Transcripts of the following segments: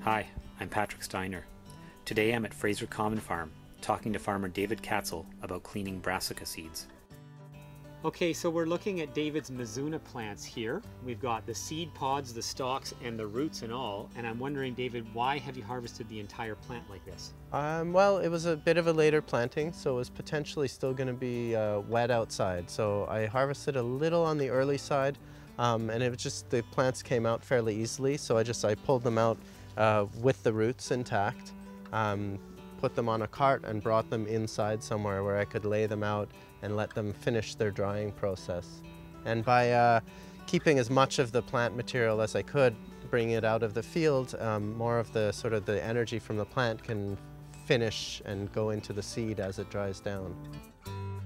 Hi, I'm Patrick Steiner. Today I'm at Fraser Common Farm, talking to farmer David Catzel about cleaning Brassica seeds. Okay, so we're looking at David's Mizuna plants here. We've got the seed pods, the stalks, and the roots and all. And I'm wondering, David, why have you harvested the entire plant like this? Well, it was a bit of a later planting, so it was potentially still going to be wet outside. So I harvested a little on the early side, and it was just the plants came out fairly easily. So I pulled them out with the roots intact, put them on a cart and brought them inside somewhere where I could lay them out and let them finish their drying process. And by keeping as much of the plant material as I could, bring it out of the field, more of the sort of the energy from the plant can finish and go into the seed as it dries down.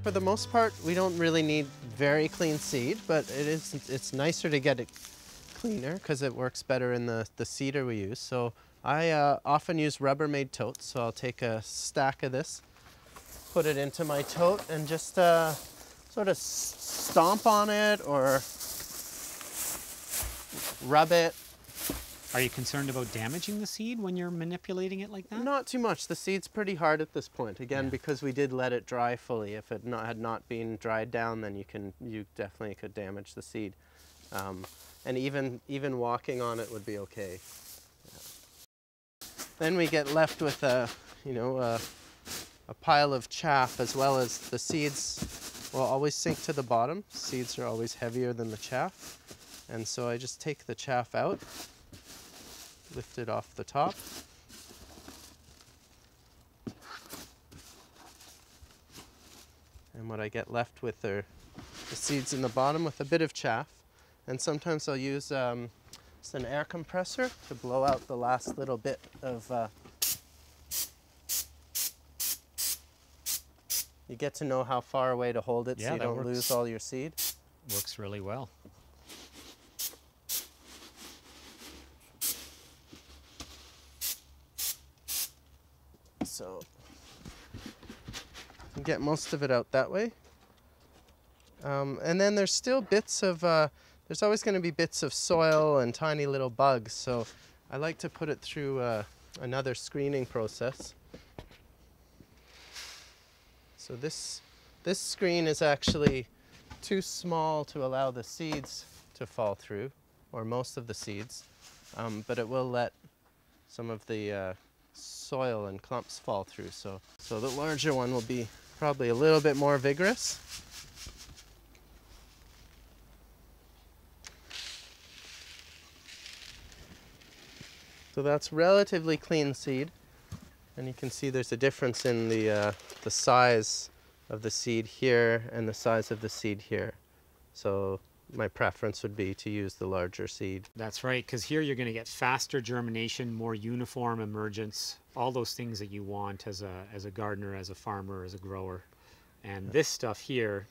For the most part, we don't really need very clean seed, but it's nicer to get it cleaner because it works better in the cedar we use. So I often use Rubbermaid totes, so I'll take a stack of this, put it into my tote, and just sort of stomp on it or rub it. Are you concerned about damaging the seed when you're manipulating it like that? Not too much. The seed's pretty hard at this point. Again, because we did let it dry fully. If it had not been dried down, then you definitely could damage the seed. And even walking on it would be okay. Yeah. Then we get left with a pile of chaff, as well as the seeds will always sink to the bottom. Seeds are always heavier than the chaff. And so I just take the chaff out, lift it off the top. And what I get left with are the seeds in the bottom with a bit of chaff. And sometimes I'll use just an air compressor to blow out the last little bit of you get to know how far away to hold it so you don't lose all your seed. Works really well. So you can get most of it out that way. And then there's still bits of, there's always going to be bits of soil and tiny little bugs. So I like to put it through another screening process. So this screen is actually too small to allow the seeds to fall through, or most of the seeds, but it will let some of the soil and clumps fall through. So the larger one will be probably a little bit more vigorous. So that's relatively clean seed. And you can see there's a difference in the size of the seed here and the size of the seed here. So my preference would be to use the larger seed. That's right, because here you're going to get faster germination, more uniform emergence, all those things that you want as a gardener, as a farmer, as a grower. And this stuff here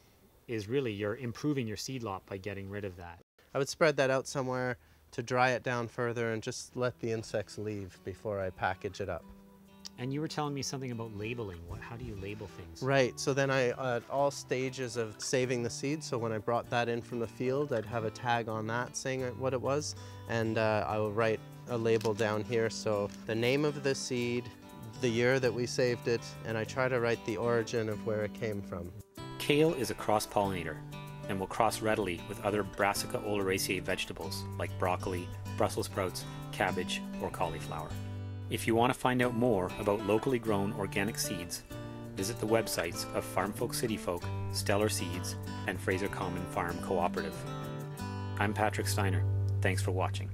is really, you're improving your seed lot by getting rid of that. I would spread that out somewhere to dry it down further and just let the insects leave before I package it up. And you were telling me something about labeling. How do you label things? Right, so then at all stages of saving the seed, so when I brought that in from the field, I'd have a tag on that saying what it was, and I will write a label down here, so the name of the seed, the year that we saved it, and I try to write the origin of where it came from. Kale is a cross-pollinator and will cross readily with other Brassica oleracea vegetables like broccoli, Brussels sprouts, cabbage, or cauliflower. If you want to find out more about locally grown organic seeds, visit the websites of FarmFolk CityFolk, Stellar Seeds, and Fraser Common Farm Cooperative. I'm Patrick Steiner. Thanks for watching.